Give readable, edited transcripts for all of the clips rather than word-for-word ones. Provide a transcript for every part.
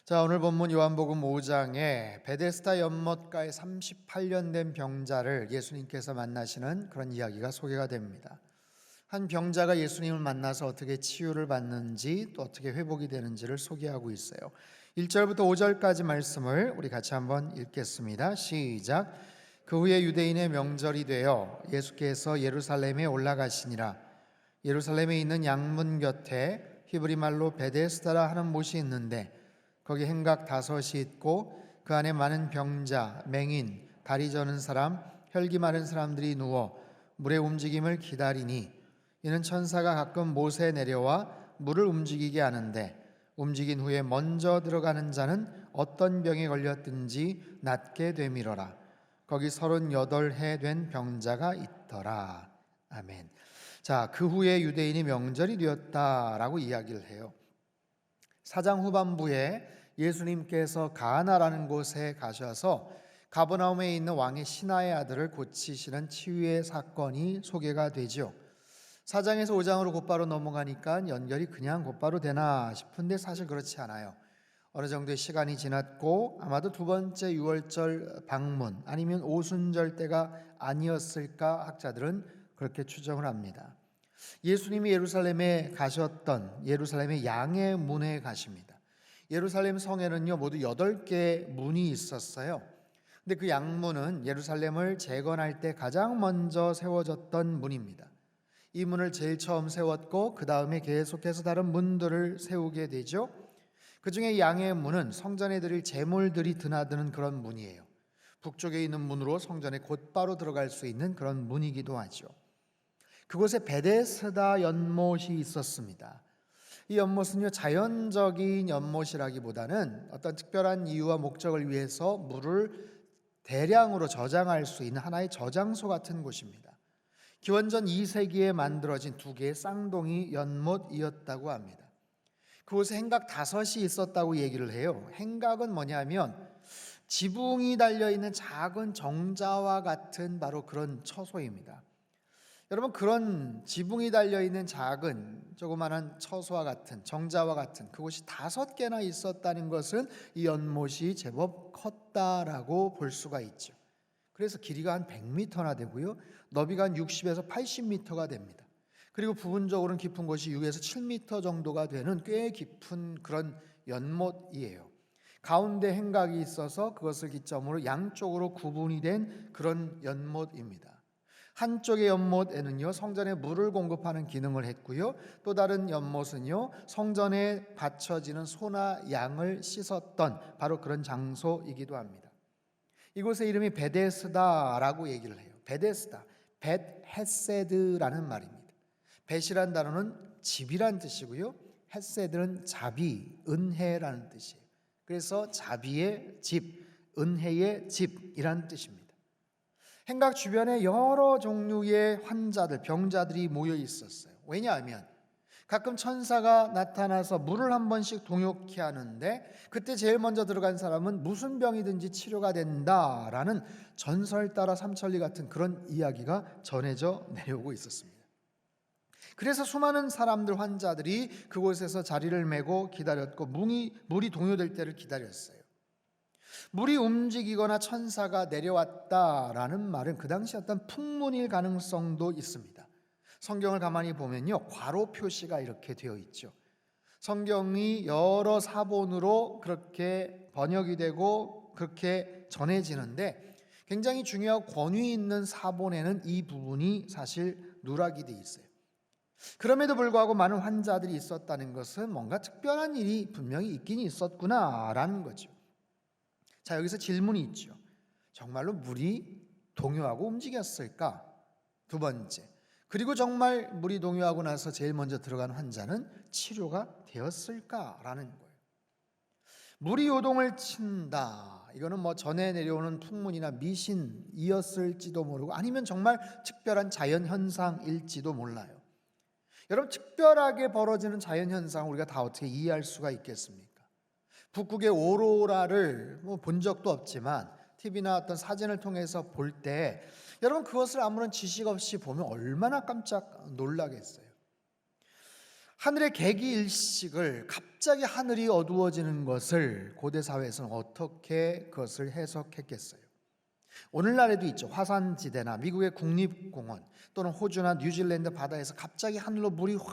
자, 오늘 본문 요한복음 5장에 베데스다 연못가에 38년 된 병자를 예수님께서 만나시는 그런 이야기가 소개가 됩니다. 한 병자가 예수님을 만나서 어떻게 치유를 받는지 또 어떻게 회복이 되는지를 소개하고 있어요. 1절부터 5절까지 말씀을 우리 같이 한번 읽겠습니다. 시작. 그 후에 유대인의 명절이 되어 예수께서 예루살렘에 올라가시니라. 예루살렘에 있는 양문 곁에 히브리 말로 베데스다라 하는 못이 있는데 거기 행각 5이 있고 그 안에 많은 병자, 맹인, 다리 저는 사람, 혈기 마른 사람들이 누워 물의 움직임을 기다리니 이는 천사가 가끔 못에 내려와 물을 움직이게 하는데 움직인 후에 먼저 들어가는 자는 어떤 병에 걸렸든지 낫게 되밀어라. 거기 38해 된 병자가 있더라. 아멘. 자, 그 후에 유대인이 명절이 되었다라고 이야기를 해요. 사장 후반부에 예수님께서 가나라는 곳에 가셔서 가버나움에 있는 왕의 신하의 아들을 고치시는 치유의 사건이 소개가 되죠. 4장에서 5장으로 곧바로 넘어가니까 연결이 그냥 곧바로 되나 싶은데 사실 그렇지 않아요. 어느 정도의 시간이 지났고 아마도 두 번째 유월절 방문 아니면 오순절 때가 아니었을까 학자들은 그렇게 추정을 합니다. 예수님이 예루살렘에 가셨던 예루살렘의 양의 문에 가십니다. 예루살렘 성에는요 모두 8개의 문이 있었어요. 근데 그 양문은 예루살렘을 재건할 때 가장 먼저 세워졌던 문입니다. 이 문을 제일 처음 세웠고 그 다음에 계속해서 다른 문들을 세우게 되죠. 그 중에 양의 문은 성전에 드릴 제물들이 드나드는 그런 문이에요. 북쪽에 있는 문으로 성전에 곧바로 들어갈 수 있는 그런 문이기도 하죠. 그곳에 베데스다 연못이 있었습니다. 이 연못은요 자연적인 연못이라기보다는 어떤 특별한 이유와 목적을 위해서 물을 대량으로 저장할 수 있는 하나의 저장소 같은 곳입니다. 기원전 2세기에 만들어진 2개의 쌍둥이 연못이었다고 합니다. 그곳에 행각 5이 있었다고 얘기를 해요. 행각은 뭐냐면 지붕이 달려있는 작은 정자와 같은 바로 그런 처소입니다. 여러분, 그런 지붕이 달려있는 작은 조그마한 처소와 같은 정자와 같은 그곳이 5개나 있었다는 것은 이 연못이 제법 컸다라고 볼 수가 있죠. 그래서 길이가 한 100m나 되고요, 너비가 한 60에서 80m가 됩니다. 그리고 부분적으로는 깊은 곳이 6에서 7m 정도가 되는 꽤 깊은 그런 연못이에요. 가운데 행각이 있어서 그것을 기점으로 양쪽으로 구분이 된 그런 연못입니다. 한쪽의 연못에는요 성전에 물을 공급하는 기능을 했고요, 또 다른 연못은요 성전에 바쳐지는 소나 양을 씻었던 바로 그런 장소이기도 합니다. 이곳의 이름이 베데스다라고 얘기를 해요. 베데스다, 벳 헤세드라는 말입니다. 벳이란 단어는 집이란 뜻이고요, 헤세드는 자비, 은혜라는 뜻이에요. 그래서 자비의 집, 은혜의 집이라는 뜻입니다. 행각 주변에 여러 종류의 환자들, 병자들이 모여 있었어요. 왜냐하면 가끔 천사가 나타나서 물을 한 번씩 동욕케 하는데 그때 제일 먼저 들어간 사람은 무슨 병이든지 치료가 된다라는 전설 따라 삼천리 같은 그런 이야기가 전해져 내려오고 있었습니다. 그래서 수많은 사람들, 환자들이 그곳에서 자리를 메고 기다렸고 물이 동요될 때를 기다렸어요. 물이 움직이거나 천사가 내려왔다라는 말은 그 당시 어떤 풍문일 가능성도 있습니다. 성경을 가만히 보면요 괄호 표시가 이렇게 되어 있죠. 성경이 여러 사본으로 그렇게 번역이 되고 그렇게 전해지는데 굉장히 중요하고 권위 있는 사본에는 이 부분이 사실 누락이 되어 있어요. 그럼에도 불구하고 많은 환자들이 있었다는 것은 뭔가 특별한 일이 분명히 있긴 있었구나라는 거죠. 자, 여기서 질문이 있죠. 정말로 물이 동요하고 움직였을까? 두 번째, 그리고 정말 물이 동요하고 나서 제일 먼저 들어간 환자는 치료가 되었을까라는 거예요. 물이 요동을 친다, 이거는 뭐 전해 내려오는 풍문이나 미신이었을지도 모르고 아니면 정말 특별한 자연현상일지도 몰라요. 여러분, 특별하게 벌어지는 자연현상을 우리가 다 어떻게 이해할 수가 있겠습니까? 북극의 오로라를 본 적도 없지만 TV나 어떤 사진을 통해서 볼 때 여러분 그것을 아무런 지식 없이 보면 얼마나 깜짝 놀라겠어요. 하늘의 개기일식을 갑자기 하늘이 어두워지는 것을 고대 사회에서는 어떻게 그것을 해석했겠어요? 오늘날에도 있죠. 화산지대나 미국의 국립공원 또는 호주나 뉴질랜드 바다에서 갑자기 하늘로 물이 확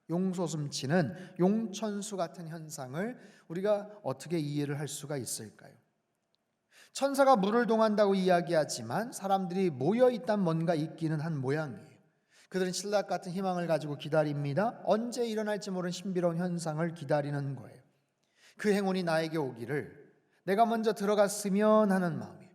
용솟음치는 용천수 같은 현상을 우리가 어떻게 이해를 할 수가 있을까요? 천사가 물을 동한다고 이야기하지만 사람들이 모여있단 뭔가 있기는 한 모양이에요. 그들은 신락 같은 희망을 가지고 기다립니다. 언제 일어날지 모르는 신비로운 현상을 기다리는 거예요. 그 행운이 나에게 오기를 내가 먼저 들어갔으면 하는 마음이에요.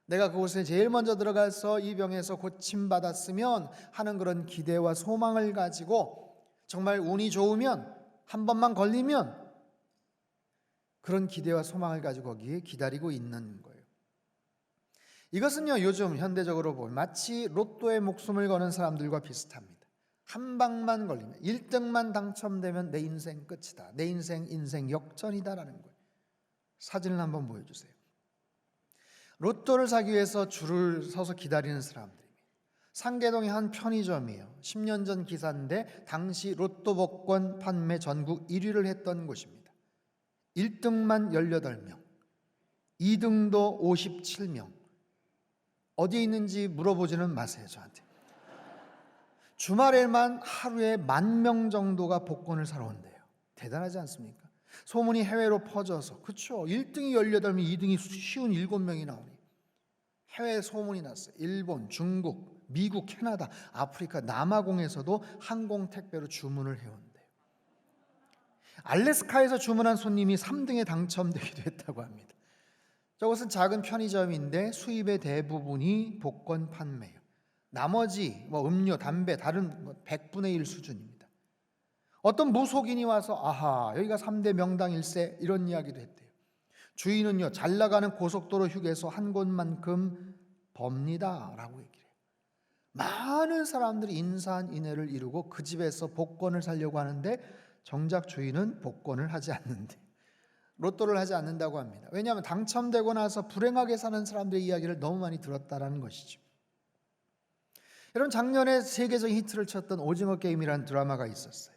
내가 그곳에 제일 먼저 들어가서 이 병에서 고침받았으면 하는 그런 기대와 소망을 가지고 정말 운이 좋으면 한 번만 걸리면 그런 기대와 소망을 가지고 거기에 기다리고 있는 거예요. 이것은요, 요즘 현대적으로 보면 마치 로또에 목숨을 거는 사람들과 비슷합니다. 한 방만 걸리면 1등만 당첨되면 내 인생 끝이다. 내 인생 역전이다라는 거예요. 사진을 한번 보여주세요. 로또를 사기 위해서 줄을 서서 기다리는 사람들입니다. 상계동의 한 편의점이에요. 10년 전 기사인데 당시 로또 복권 판매 전국 1위를 했던 곳입니다. 1등만 18명, 2등도 57명. 어디에 있는지 물어보지는 마세요, 저한테. 주말에만 하루에 10,000명 정도가 복권을 사러 온대요. 대단하지 않습니까? 소문이 해외로 퍼져서, 그렇죠, 1등이 18명, 2등이 쉬운 7명이 나오니 해외에 소문이 났어요. 일본, 중국, 미국, 캐나다, 아프리카, 남아공에서도 항공택배로 주문을 해온대요. 알래스카에서 주문한 손님이 3등에 당첨되기도 했다고 합니다. 저것은 작은 편의점인데 수입의 대부분이 복권 판매예요. 나머지 음료, 담배, 다른 100분의 1 수준입니다. 어떤 무속인이 와서 아하, 여기가 3대 명당 일세 이런 이야기도 했대요. 주인은요, 잘 나가는 고속도로 휴게소 한 곳만큼 법니다 라고 얘기를 해요. 많은 사람들이 인산인해를 이루고 그 집에서 복권을 사려고 하는데 정작 주인은 복권을 하지 않는데 로또를 하지 않는다고 합니다. 왜냐하면 당첨되고 나서 불행하게 사는 사람들의 이야기를 너무 많이 들었다라는 것이죠. 여러분, 작년에 세계적인 히트를 쳤던 오징어 게임이라는 드라마가 있었어요.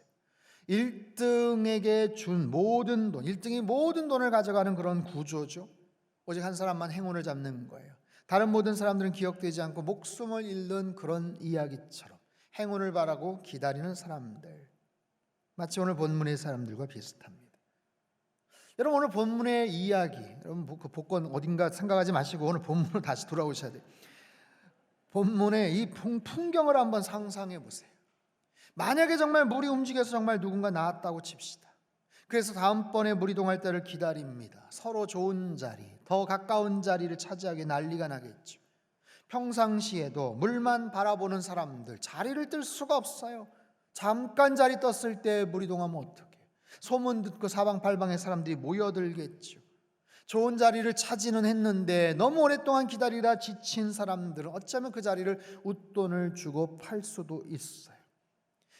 1등에게 준 모든 돈, 1등이 모든 돈을 가져가는 그런 구조죠. 오직 한 사람만 행운을 잡는 거예요. 다른 모든 사람들은 기억되지 않고 목숨을 잃는 그런 이야기처럼 행운을 바라고 기다리는 사람들, 마치 오늘 본문의 사람들과 비슷합니다. 여러분, 오늘 본문의 이야기, 여러분 그 복권 어딘가 생각하지 마시고 오늘 본문으로 다시 돌아오셔야 돼요. 본문의 이 풍경을 한번 상상해 보세요. 만약에 정말 물이 움직여서 정말 누군가 나왔다고 칩시다. 그래서 다음번에 물이 동할 때를 기다립니다. 서로 좋은 자리, 더 가까운 자리를 차지하게 난리가 나겠죠. 평상시에도 물만 바라보는 사람들 자리를 뜰 수가 없어요. 잠깐 자리 떴을 때 물이 동하면 어떡해요? 소문 듣고 사방팔방의 사람들이 모여들겠죠. 좋은 자리를 차지는 했는데 너무 오랫동안 기다리다 지친 사람들은 어쩌면 그 자리를 웃돈을 주고 팔 수도 있어요.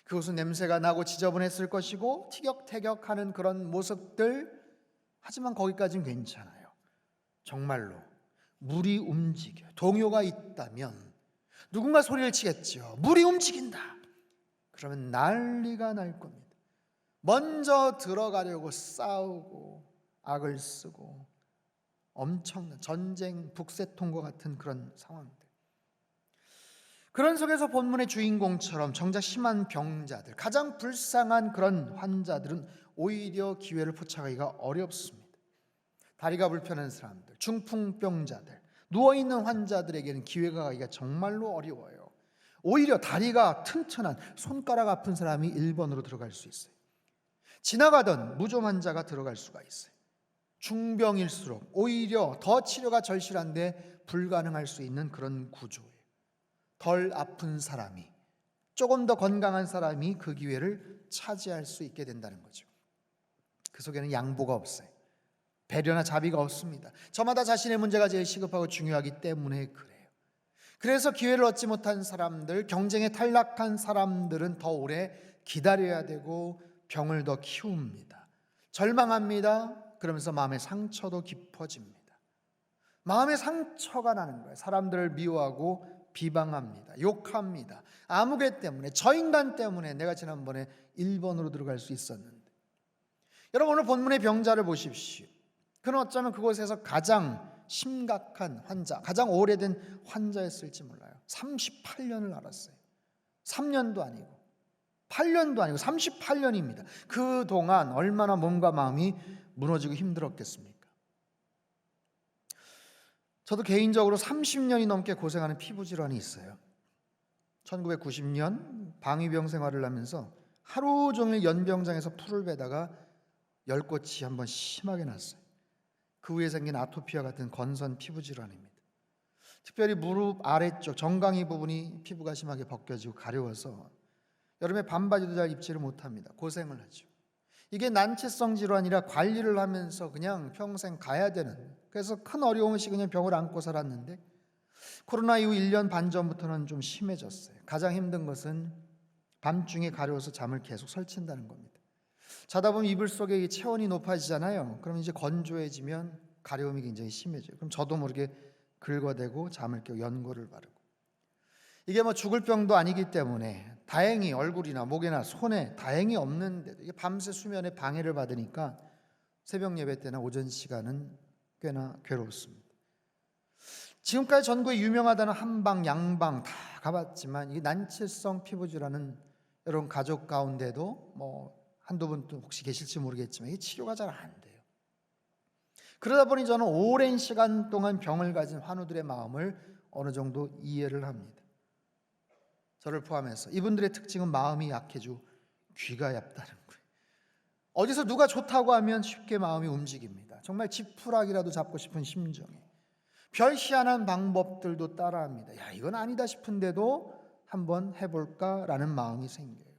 그것은 냄새가 나고 지저분했을 것이고 티격태격하는 그런 모습들, 하지만 거기까지는 괜찮아요. 정말로 물이 움직여 동요가 있다면 누군가 소리를 치겠죠. 물이 움직인다. 그러면 난리가 날 겁니다. 먼저 들어가려고 싸우고 악을 쓰고 엄청난 전쟁, 북새통과 같은 그런 상황들. 그런 속에서 본문의 주인공처럼 정작 심한 병자들, 가장 불쌍한 그런 환자들은 오히려 기회를 포착하기가 어렵습니다. 다리가 불편한 사람들, 중풍병자들, 누워있는 환자들에게는 기회가 가기가 정말로 어려워요. 오히려 다리가 튼튼한 손가락 아픈 사람이 1번으로 들어갈 수 있어요. 지나가던 무좀 환자가 들어갈 수가 있어요. 중병일수록 오히려 더 치료가 절실한데 불가능할 수 있는 그런 구조예요. 덜 아픈 사람이, 조금 더 건강한 사람이 그 기회를 차지할 수 있게 된다는 거죠. 그 속에는 양보가 없어요. 배려나 자비가 없습니다. 저마다 자신의 문제가 제일 시급하고 중요하기 때문에 그래요. 그래서 기회를 얻지 못한 사람들, 경쟁에 탈락한 사람들은 더 오래 기다려야 되고 병을 더 키웁니다. 절망합니다. 그러면서 마음의 상처도 깊어집니다. 마음의 상처가 나는 거예요. 사람들을 미워하고 비방합니다. 욕합니다. 아무개 때문에, 저 인간 때문에 내가 지난번에 일본으로 들어갈 수 있었는데. 여러분, 오늘 본문의 병자를 보십시오. 그는 어쩌면 그곳에서 가장 심각한 환자, 가장 오래된 환자였을지 몰라요. 38년을 앓았어요. 3년도 아니고 8년도 아니고 38년입니다. 그동안 얼마나 몸과 마음이 무너지고 힘들었겠습니까? 저도 개인적으로 30년이 넘게 고생하는 피부질환이 있어요. 1990년 방위병 생활을 하면서 하루 종일 연병장에서 풀을 베다가 열꽃이 한번 심하게 났어요. 그 후에 생긴 아토피와 같은 건선 피부질환입니다. 특별히 무릎 아래쪽 정강이 부분이 피부가 심하게 벗겨지고 가려워서 여름에 반바지도 잘 입지를 못합니다. 고생을 하죠. 이게 난치성 질환이라 관리를 하면서 그냥 평생 가야 되는, 그래서 큰 어려움 없이 그냥 병을 안고 살았는데 코로나 이후 1년 반 전부터는 좀 심해졌어요. 가장 힘든 것은 밤중에 가려워서 잠을 계속 설친다는 겁니다. 자다 보면 이불 속에 체온이 높아지잖아요. 그럼 이제 건조해지면 가려움이 굉장히 심해져요. 그럼 저도 모르게 긁어대고 잠을 깨고 연고를 바르고. 이게 뭐 죽을 병도 아니기 때문에 다행히 얼굴이나 목이나 손에 다행히 없는데도 이게 밤새 수면에 방해를 받으니까 새벽 예배 때나 오전 시간은 꽤나 괴롭습니다. 지금까지 전국에 유명하다는 한방, 양방 다 가봤지만 이 난치성 피부질환은 여러분 가족 가운데도 뭐 한두 분 혹시 계실지 모르겠지만 이게 치료가 잘 안 돼요. 그러다 보니 저는 오랜 시간 동안 병을 가진 환우들의 마음을 어느 정도 이해를 합니다. 저를 포함해서 이분들의 특징은 마음이 약해지고 귀가 얇다는 거예요. 어디서 누가 좋다고 하면 쉽게 마음이 움직입니다. 정말 지푸라기라도 잡고 싶은 심정에 별 희한한 방법들도 따라합니다. 야, 이건 아니다 싶은데도 한번 해볼까라는 마음이 생겨요.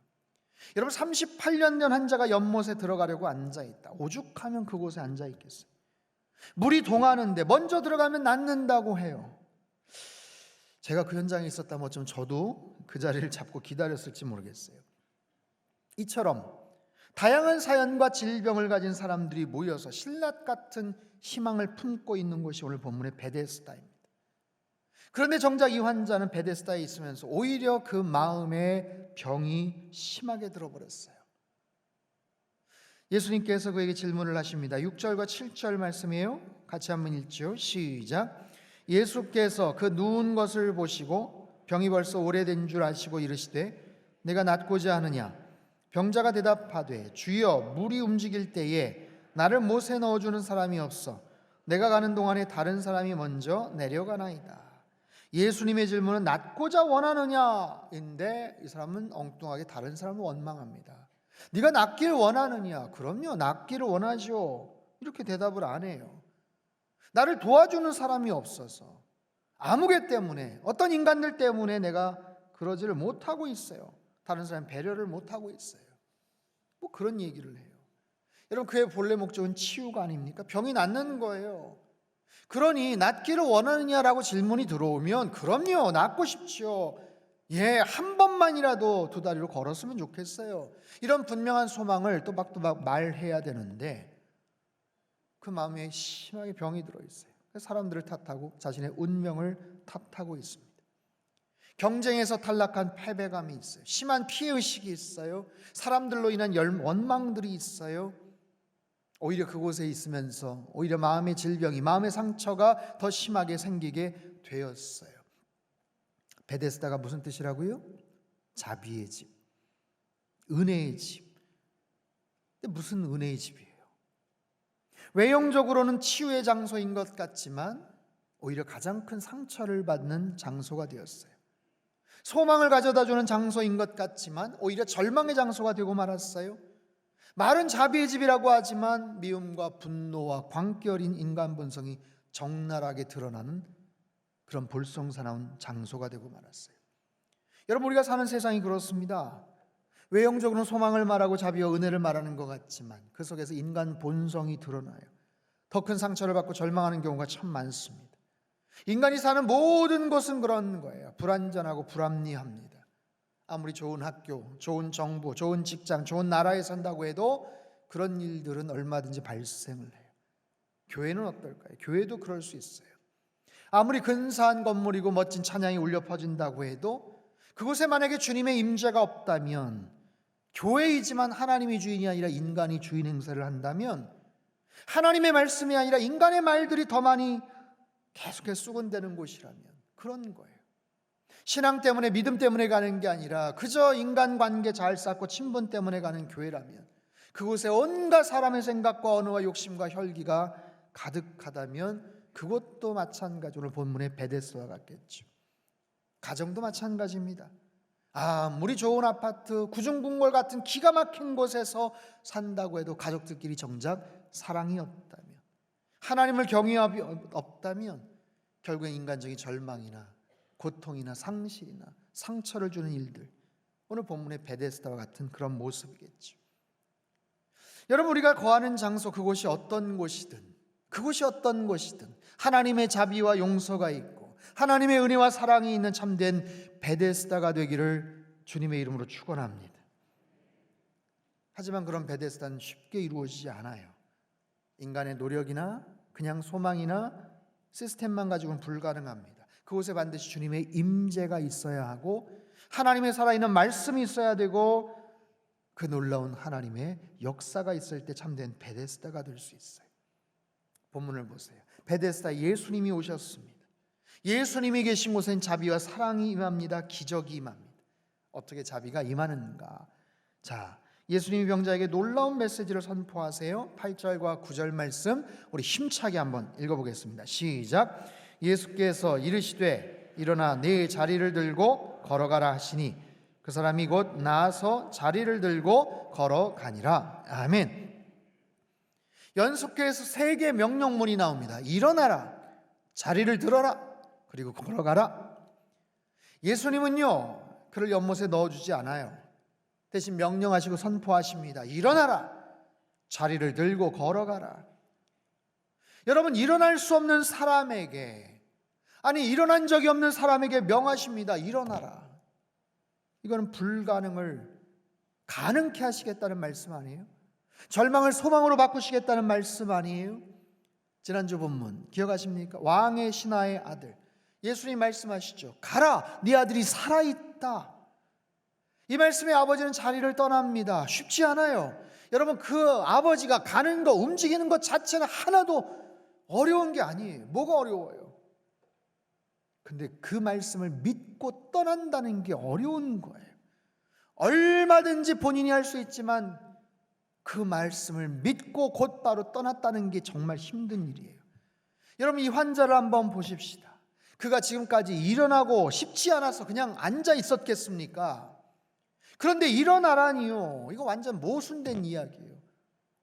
여러분, 38년 된 환자가 연못에 들어가려고 앉아있다. 오죽하면 그곳에 앉아있겠어요. 물이 동하는데 먼저 들어가면 낫는다고 해요. 제가 그 현장에 있었다면 어쩌면 저도 그 자리를 잡고 기다렸을지 모르겠어요. 이처럼 다양한 사연과 질병을 가진 사람들이 모여서 신라 같은 희망을 품고 있는 곳이 오늘 본문의 베데스다입니다. 그런데 정작 이 환자는 베데스다에 있으면서 오히려 그 마음의 병이 심하게 들어버렸어요. 예수님께서 그에게 질문을 하십니다. 6절과 7절 말씀이에요. 같이 한번 읽죠. 시작. 예수께서 그 누운 것을 보시고 병이 벌써 오래된 줄 아시고 이르시되 내가 낫고자 하느냐? 병자가 대답하되 주여, 물이 움직일 때에 나를 못에 넣어주는 사람이 없어 내가 가는 동안에 다른 사람이 먼저 내려가나이다. 예수님의 질문은 낫고자 원하느냐인데 이 사람은 엉뚱하게 다른 사람을 원망합니다. 네가 낫기를 원하느냐? 그럼요, 낫기를 원하죠. 이렇게 대답을 안 해요. 나를 도와주는 사람이 없어서, 아무개 때문에, 어떤 인간들 때문에 내가 그러지를 못하고 있어요. 다른 사람 배려를 못하고 있어요. 뭐 그런 얘기를 해요. 여러분, 그의 본래 목적은 치유가 아닙니까? 병이 낫는 거예요. 그러니 낫기를 원하느냐라고 질문이 들어오면 그럼요, 낫고 싶죠. 예, 한 번만이라도 두 다리로 걸었으면 좋겠어요. 이런 분명한 소망을 또박또박 말해야 되는데 그 마음에 심하게 병이 들어있어요. 사람들을 탓하고 자신의 운명을 탓하고 있습니다. 경쟁에서 탈락한 패배감이 있어요. 심한 피해의식이 있어요. 사람들로 인한 원망들이 있어요. 오히려 그곳에 있으면서 오히려 마음의 질병이, 마음의 상처가 더 심하게 생기게 되었어요. 베데스다가 무슨 뜻이라고요? 자비의 집, 은혜의 집. 근데 무슨 은혜의 집이에요? 외형적으로는 치유의 장소인 것 같지만 오히려 가장 큰 상처를 받는 장소가 되었어요. 소망을 가져다주는 장소인 것 같지만 오히려 절망의 장소가 되고 말았어요. 말은 자비의 집이라고 하지만 미움과 분노와 광기어린 인간 본성이 적나라하게 드러나는 그런 볼썽사나운 장소가 되고 말았어요. 여러분, 우리가 사는 세상이 그렇습니다. 외형적으로는 소망을 말하고 자비와 은혜를 말하는 것 같지만 그 속에서 인간 본성이 드러나요. 더 큰 상처를 받고 절망하는 경우가 참 많습니다. 인간이 사는 모든 것은 그런 거예요. 불완전하고 불합리합니다. 아무리 좋은 학교, 좋은 정부, 좋은 직장, 좋은 나라에 산다고 해도 그런 일들은 얼마든지 발생을 해요. 교회는 어떨까요? 교회도 그럴 수 있어요. 아무리 근사한 건물이고 멋진 찬양이 울려 퍼진다고 해도 그곳에 만약에 주님의 임재가 없다면, 교회이지만 하나님이 주인이 아니라 인간이 주인 행세를 한다면, 하나님의 말씀이 아니라 인간의 말들이 더 많이 계속해서 수군대는 곳이라면, 그런 거예요. 신앙 때문에, 믿음 때문에 가는 게 아니라 그저 인간관계 잘 쌓고 친분 때문에 가는 교회라면, 그곳에 온갖 사람의 생각과 언어와 욕심과 혈기가 가득하다면 그것도 마찬가지, 오늘 본문의 베데스다와 같겠죠. 가정도 마찬가지입니다. 아무리 좋은 아파트, 구중궁궐 같은 기가 막힌 곳에서 산다고 해도 가족들끼리 정작 사랑이 없다면, 하나님을 경외함이 없다면 결국엔 인간적인 절망이나 고통이나 상실이나 상처를 주는 일들, 오늘 본문의 베데스다와 같은 그런 모습이겠죠. 여러분, 우리가 거하는 장소, 그곳이 어떤 곳이든 하나님의 자비와 용서가 있고 하나님의 은혜와 사랑이 있는 참된 베데스다가 되기를 주님의 이름으로 축원합니다. 하지만 그런 베데스다는 쉽게 이루어지지 않아요. 인간의 노력이나 그냥 소망이나 시스템만 가지고는 불가능합니다. 그곳에 반드시 주님의 임재가 있어야 하고 하나님의 살아있는 말씀이 있어야 되고 그 놀라운 하나님의 역사가 있을 때 참된 베데스다가 될 수 있어요. 본문을 보세요. 베데스다, 예수님이 오셨습니다. 예수님이 계신 곳엔 자비와 사랑이 임합니다. 기적이 임합니다. 어떻게 자비가 임하는가? 자, 예수님이 병자에게 놀라운 메시지를 선포하세요. 8절과 9절 말씀 우리 힘차게 한번 읽어보겠습니다. 시작. 예수께서 이르시되 일어나 네 자리를 들고 걸어가라 하시니 그 사람이 곧 나아서 자리를 들고 걸어가니라. 아멘. 연속해서 3개의 명령문이 나옵니다. 일어나라, 자리를 들어라, 그리고 걸어가라. 예수님은요, 그를 연못에 넣어주지 않아요. 대신 명령하시고 선포하십니다. 일어나라, 자리를 들고 걸어가라. 여러분, 일어날 수 없는 사람에게, 아니 일어난 적이 없는 사람에게 명하십니다. 일어나라. 이거는 불가능을 가능케 하시겠다는 말씀 아니에요? 절망을 소망으로 바꾸시겠다는 말씀 아니에요? 지난주 본문 기억하십니까? 왕의 신하의 아들, 예수님 말씀하시죠. 가라, 네 아들이 살아있다. 이 말씀에 아버지는 자리를 떠납니다. 쉽지 않아요. 여러분, 그 아버지가 가는 거, 움직이는 것 자체는 하나도 어려운 게 아니에요. 뭐가 어려워요? 근데 그 말씀을 믿고 떠난다는 게 어려운 거예요. 얼마든지 본인이 할 수 있지만 그 말씀을 믿고 곧바로 떠났다는 게 정말 힘든 일이에요. 여러분, 이 환자를 한번 보십시다. 그가 지금까지 일어나고 싶지 않아서 그냥 앉아 있었겠습니까? 그런데 일어나라니요, 이거 완전 모순된 이야기예요.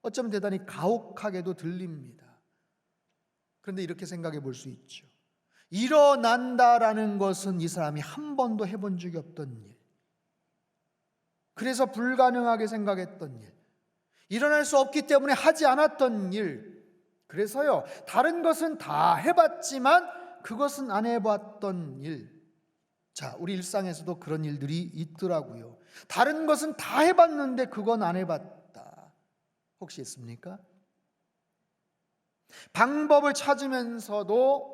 어쩌면 대단히 가혹하게도 들립니다. 그런데 이렇게 생각해 볼 수 있죠. 일어난다라는 것은 이 사람이 한 번도 해본 적이 없던 일, 그래서 불가능하게 생각했던 일, 일어날 수 없기 때문에 하지 않았던 일, 그래서요, 다른 것은 다 해봤지만 그것은 안 해봤던 일. 자, 우리 일상에서도 그런 일들이 있더라고요. 다른 것은 다 해봤는데 그건 안 해봤다. 혹시 있습니까? 방법을 찾으면서도,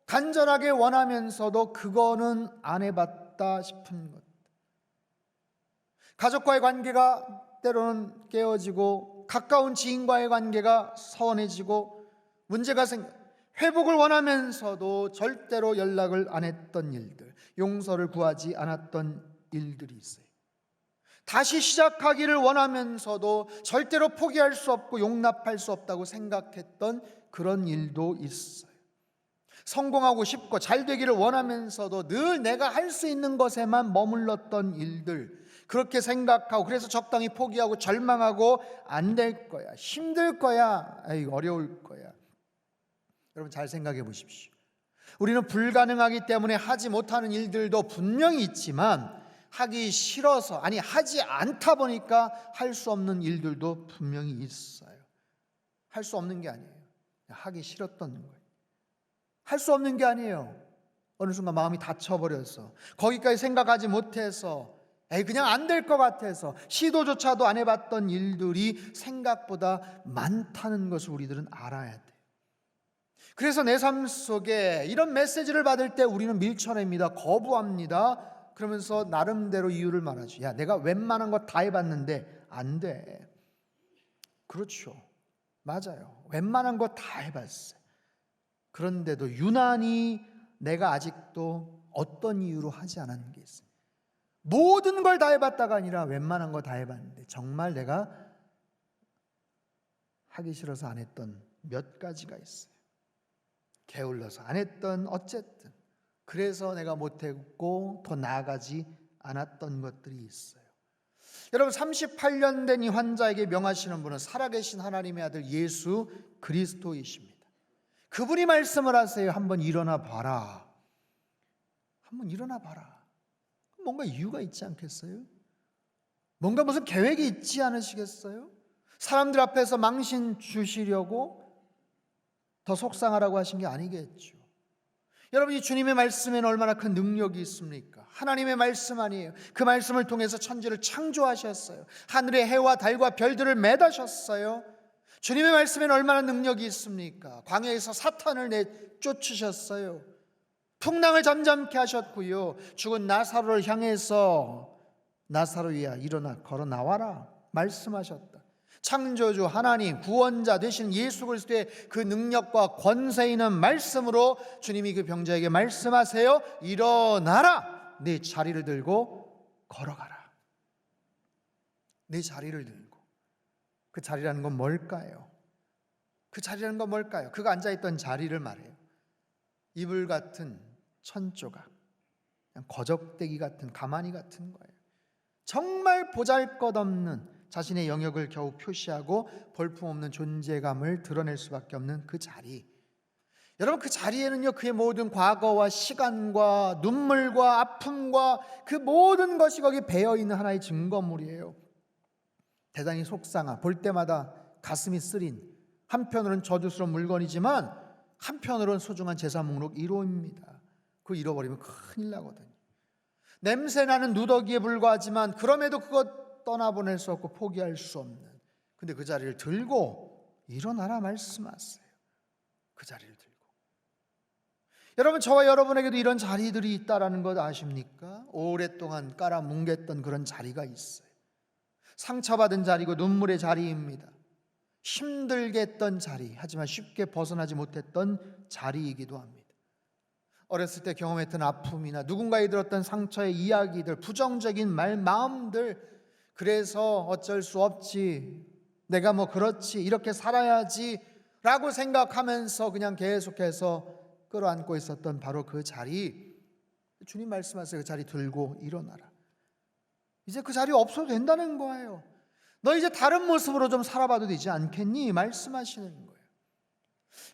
간절하게 원하면서도 그거는 안 해봤다 싶은 것. 가족과의 관계가 때로는 깨어지고 가까운 지인과의 관계가 서운해지고 문제가 회복을 원하면서도 절대로 연락을 안 했던 일들, 용서를 구하지 않았던 일들이 있어요. 다시 시작하기를 원하면서도 절대로 포기할 수 없고 용납할 수 없다고 생각했던 그런 일도 있어요. 성공하고 싶고 잘 되기를 원하면서도 늘 내가 할 수 있는 것에만 머물렀던 일들, 그렇게 생각하고 그래서 적당히 포기하고 절망하고 안 될 거야, 힘들 거야, 어려울 거야. 여러분, 잘 생각해 보십시오. 우리는 불가능하기 때문에 하지 못하는 일들도 분명히 있지만 하기 싫어서, 아니 하지 않다 보니까 할 수 없는 일들도 분명히 있어요. 할 수 없는 게 아니에요. 하기 싫었던 거예요. 할 수 없는 게 아니에요. 어느 순간 마음이 다쳐버려서, 거기까지 생각하지 못해서, 그냥 안 될 것 같아서 시도조차도 안 해봤던 일들이 생각보다 많다는 것을 우리들은 알아야 돼요. 그래서 내 삶 속에 이런 메시지를 받을 때 우리는 밀쳐냅니다. 거부합니다. 그러면서 나름대로 이유를 말하죠. 야, 내가 웬만한 거 다 해봤는데 안 돼. 그렇죠. 맞아요. 웬만한 거 다 해봤어요. 그런데도 유난히 내가 아직도 어떤 이유로 하지 않은 게 있어요. 모든 걸 다 해봤다가 아니라 웬만한 거 다 해봤는데 정말 내가 하기 싫어서 안 했던 몇 가지가 있어요. 게을러서 안 했던, 어쨌든 그래서 내가 못했고 더 나아가지 않았던 것들이 있어요. 여러분, 38년 된 이 환자에게 명하시는 분은 살아계신 하나님의 아들 예수 그리스도이십니다. 그분이 말씀을 하세요. 한번 일어나 봐라. 한번 일어나 봐라. 뭔가 이유가 있지 않겠어요? 뭔가 무슨 계획이 있지 않으시겠어요? 사람들 앞에서 망신 주시려고 더 속상하라고 하신 게 아니겠죠. 여러분, 이 주님의 말씀에는 얼마나 큰 능력이 있습니까? 하나님의 말씀 아니에요? 그 말씀을 통해서 천지를 창조하셨어요. 하늘의 해와 달과 별들을 매다셨어요. 주님의 말씀에는 얼마나 능력이 있습니까? 광야에서 사탄을 내쫓으셨어요. 풍랑을 잠잠케 하셨고요. 죽은 나사로를 향해서 나사로야 일어나 걸어 나와라 말씀하셨다. 창조주 하나님, 구원자 되신 예수 그리스도의 그 능력과 권세 있는 말씀으로 주님이 그 병자에게 말씀하세요. 일어나라. 네 자리를 들고 걸어가라. 네 자리를 들고. 그 자리라는 건 뭘까요? 그 자리라는 건 뭘까요? 그가 앉아있던 자리를 말해요. 이불 같은 천조각, 그냥 거적대기 같은 가마니 같은 거예요. 정말 보잘것없는 자신의 영역을 겨우 표시하고 볼품없는 존재감을 드러낼 수밖에 없는 그 자리. 여러분, 그 자리에는요, 그의 모든 과거와 시간과 눈물과 아픔과 그 모든 것이 거기 배어있는 하나의 증거물이에요. 대단히 속상한, 볼 때마다 가슴이 쓰린, 한편으로는 저주스러운 물건이지만 한편으로는 소중한 재산 목록 1호입니다. 그거 잃어버리면 큰일 나거든요. 냄새나는 누더기에 불과하지만 그럼에도 그것 떠나보낼 수 없고 포기할 수 없는, 근데 그 자리를 들고 일어나라 말씀하세요. 그 자리를 들고. 여러분, 저와 여러분에게도 이런 자리들이 있다라는 것 아십니까? 오랫동안 깔아뭉갰던 그런 자리가 있어요. 상처받은 자리고 눈물의 자리입니다. 힘들게 했던 자리, 하지만 쉽게 벗어나지 못했던 자리이기도 합니다. 어렸을 때 경험했던 아픔이나 누군가에 들었던 상처의 이야기들, 부정적인 말, 마음들, 그래서 어쩔 수 없지, 내가 뭐 그렇지, 이렇게 살아야지 라고 생각하면서 그냥 계속해서 끌어안고 있었던 바로 그 자리, 주님 말씀하세요. 그 자리 들고 일어나라. 이제 그 자리 없어도 된다는 거예요. 너 이제 다른 모습으로 좀 살아봐도 되지 않겠니? 말씀하시는 거예요.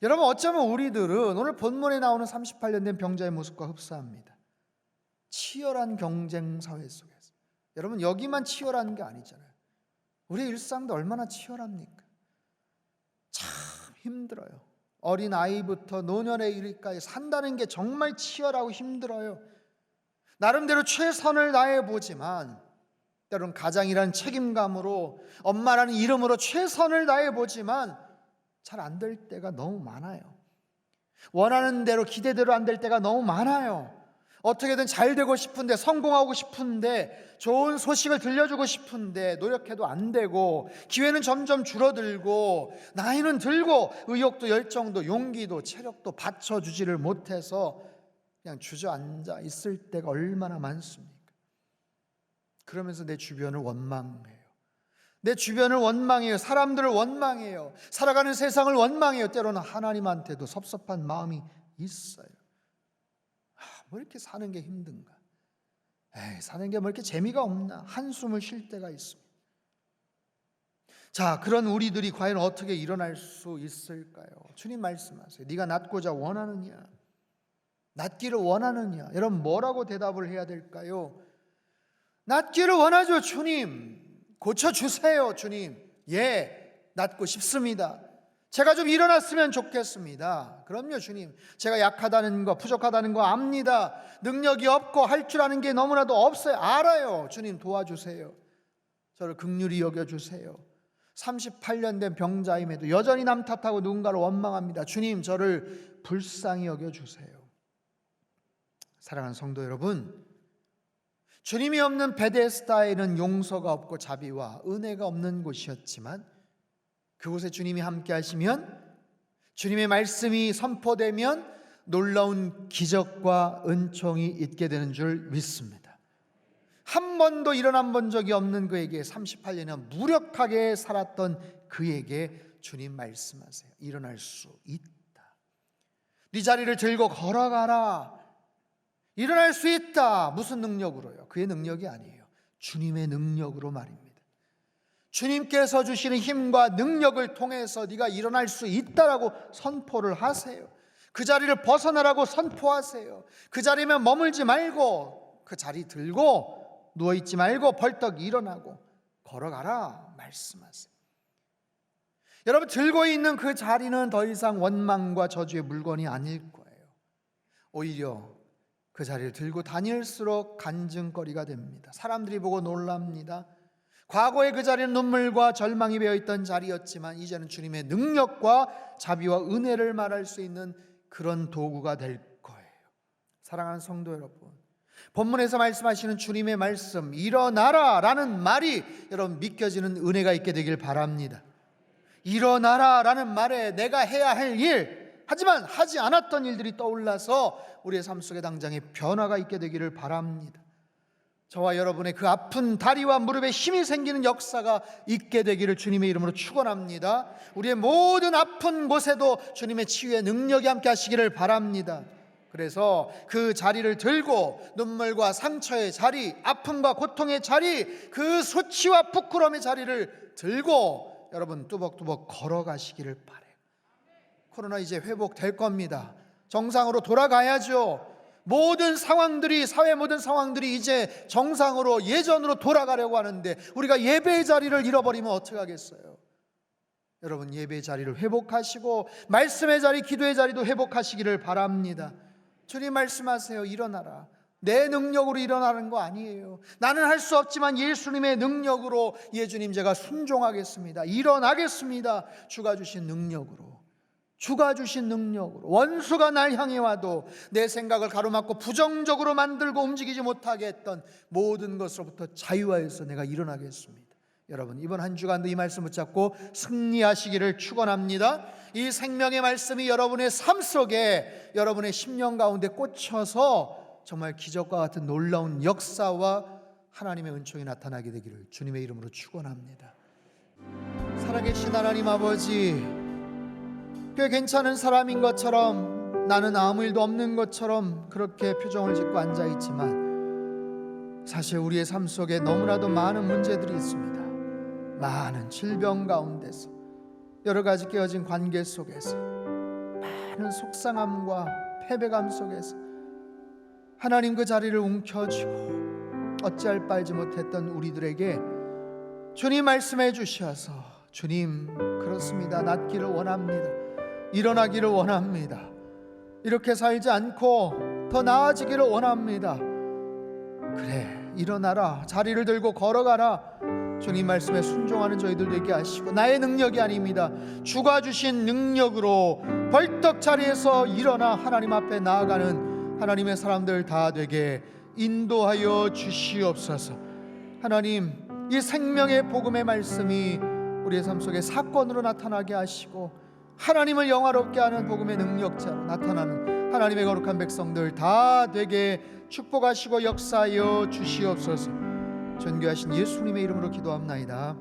여러분, 어쩌면 우리들은 오늘 본문에 나오는 38년 된 병자의 모습과 흡사합니다. 치열한 경쟁 사회 속에서. 여러분, 여기만 치열한 게 아니잖아요. 우리 일상도 얼마나 치열합니까? 참 힘들어요. 어린 아이부터 노년에 이르기까지 산다는 게 정말 치열하고 힘들어요. 나름대로 최선을 다해보지만 때로는 가장이라는 책임감으로, 엄마라는 이름으로 최선을 다해보지만 잘 안 될 때가 너무 많아요. 원하는 대로, 기대대로 안 될 때가 너무 많아요. 어떻게든 잘 되고 싶은데, 성공하고 싶은데, 좋은 소식을 들려주고 싶은데 노력해도 안 되고, 기회는 점점 줄어들고, 나이는 들고, 의욕도 열정도 용기도 체력도 받쳐주지를 못해서 그냥 주저앉아 있을 때가 얼마나 많습니까? 그러면서 내 주변을 원망해요. 내 주변을 원망해요. 사람들을 원망해요. 살아가는 세상을 원망해요. 때로는 하나님한테도 섭섭한 마음이 있어요. 뭐 이렇게 사는 게 힘든가? 사는 게 뭐 이렇게 재미가 없나? 한숨을 쉴 때가 있습니다. 자, 그런 우리들이 과연 어떻게 일어날 수 있을까요? 주님 말씀하세요. 네가 낫고자 원하느냐? 낫기를 원하느냐? 여러분, 뭐라고 대답을 해야 될까요? 낫기를 원하죠. 주님, 고쳐주세요. 주님, 예, 낫고 싶습니다. 제가 좀 일어났으면 좋겠습니다. 그럼요, 주님. 제가 약하다는 거, 부족하다는 거 압니다. 능력이 없고 할 줄 아는 게 너무나도 없어요. 알아요. 주님, 도와주세요. 저를 긍휼히 여겨주세요. 38년 된 병자임에도 여전히 남 탓하고 누군가를 원망합니다. 주님, 저를 불쌍히 여겨주세요. 사랑하는 성도 여러분, 주님이 없는 베데스다에는 용서가 없고 자비와 은혜가 없는 곳이었지만 그곳에 주님이 함께 하시면, 주님의 말씀이 선포되면 놀라운 기적과 은총이 있게 되는 줄 믿습니다. 한 번도 일어난 본 적이 없는 그에게, 38년이나 무력하게 살았던 그에게 주님 말씀하세요. 일어날 수 있다. 네 자리를 들고 걸어가라. 일어날 수 있다. 무슨 능력으로요? 그의 능력이 아니에요. 주님의 능력으로 말입니다. 주님께서 주시는 힘과 능력을 통해서 네가 일어날 수 있다라고 선포를 하세요. 그 자리를 벗어나라고 선포하세요. 그 자리면 머물지 말고, 그 자리 들고 누워있지 말고 벌떡 일어나고 걸어가라 말씀하세요. 여러분, 들고 있는 그 자리는 더 이상 원망과 저주의 물건이 아닐 거예요. 오히려 그 자리를 들고 다닐수록 간증거리가 됩니다. 사람들이 보고 놀랍니다. 과거에 그 자리는 눈물과 절망이 배어있던 자리였지만 이제는 주님의 능력과 자비와 은혜를 말할 수 있는 그런 도구가 될 거예요. 사랑하는 성도 여러분, 본문에서 말씀하시는 주님의 말씀, 일어나라 라는 말이 여러분 믿겨지는 은혜가 있게 되길 바랍니다. 일어나라 라는 말에 내가 해야 할 일, 하지만 하지 않았던 일들이 떠올라서 우리의 삶 속에 당장의 변화가 있게 되기를 바랍니다. 저와 여러분의 그 아픈 다리와 무릎에 힘이 생기는 역사가 있게 되기를 주님의 이름으로 축원합니다. 우리의 모든 아픈 곳에도 주님의 치유의 능력이 함께 하시기를 바랍니다. 그래서 그 자리를 들고 눈물과 상처의 자리, 아픔과 고통의 자리, 그 수치와 부끄러움의 자리를 들고 여러분 뚜벅뚜벅 걸어가시기를 바라요. 코로나 이제 회복될 겁니다. 정상으로 돌아가야죠. 모든 상황들이, 사회 모든 상황들이 이제 정상으로, 예전으로 돌아가려고 하는데 우리가 예배의 자리를 잃어버리면 어떻게 하겠어요? 여러분, 예배의 자리를 회복하시고 말씀의 자리, 기도의 자리도 회복하시기를 바랍니다. 주님 말씀하세요. 일어나라. 내 능력으로 일어나는 거 아니에요. 나는 할 수 없지만 예수님의 능력으로, 예수님 제가 순종하겠습니다. 일어나겠습니다. 주가 주신 능력으로, 주가 주신 능력으로. 원수가 날 향해 와도 내 생각을 가로막고 부정적으로 만들고 움직이지 못하게 했던 모든 것으로부터 자유하여서 내가 일어나겠습니다. 여러분, 이번 한 주간도 이 말씀 붙잡고 승리하시기를 축원합니다. 이 생명의 말씀이 여러분의 삶 속에, 여러분의 심령 가운데 꽂혀서 정말 기적과 같은 놀라운 역사와 하나님의 은총이 나타나게 되기를 주님의 이름으로 축원합니다. 살아계신 하나님 아버지, 꽤 괜찮은 사람인 것처럼, 나는 아무 일도 없는 것처럼 그렇게 표정을 짓고 앉아있지만 사실 우리의 삶 속에 너무나도 많은 문제들이 있습니다. 많은 질병 가운데서, 여러 가지 깨어진 관계 속에서, 많은 속상함과 패배감 속에서 하나님 그 자리를 움켜쥐고 어찌할 바 알지 못했던 우리들에게 주님 말씀해 주셔서, 주님 그렇습니다, 낫기를 원합니다, 일어나기를 원합니다, 이렇게 살지 않고 더 나아지기를 원합니다, 그래 일어나라, 자리를 들고 걸어가라, 주님 말씀에 순종하는 저희들 되게 하시고, 나의 능력이 아닙니다, 주가 주신 능력으로 벌떡 자리에서 일어나 하나님 앞에 나아가는 하나님의 사람들 다 되게 인도하여 주시옵소서. 하나님, 이 생명의 복음의 말씀이 우리의 삶 속에 사건으로 나타나게 하시고 하나님을 영화롭게 하는 복음의 능력자로 나타나는 하나님의 거룩한 백성들 다 되게 축복하시고 역사하여 주시옵소서. 존귀하신 예수님의 이름으로 기도합나이다.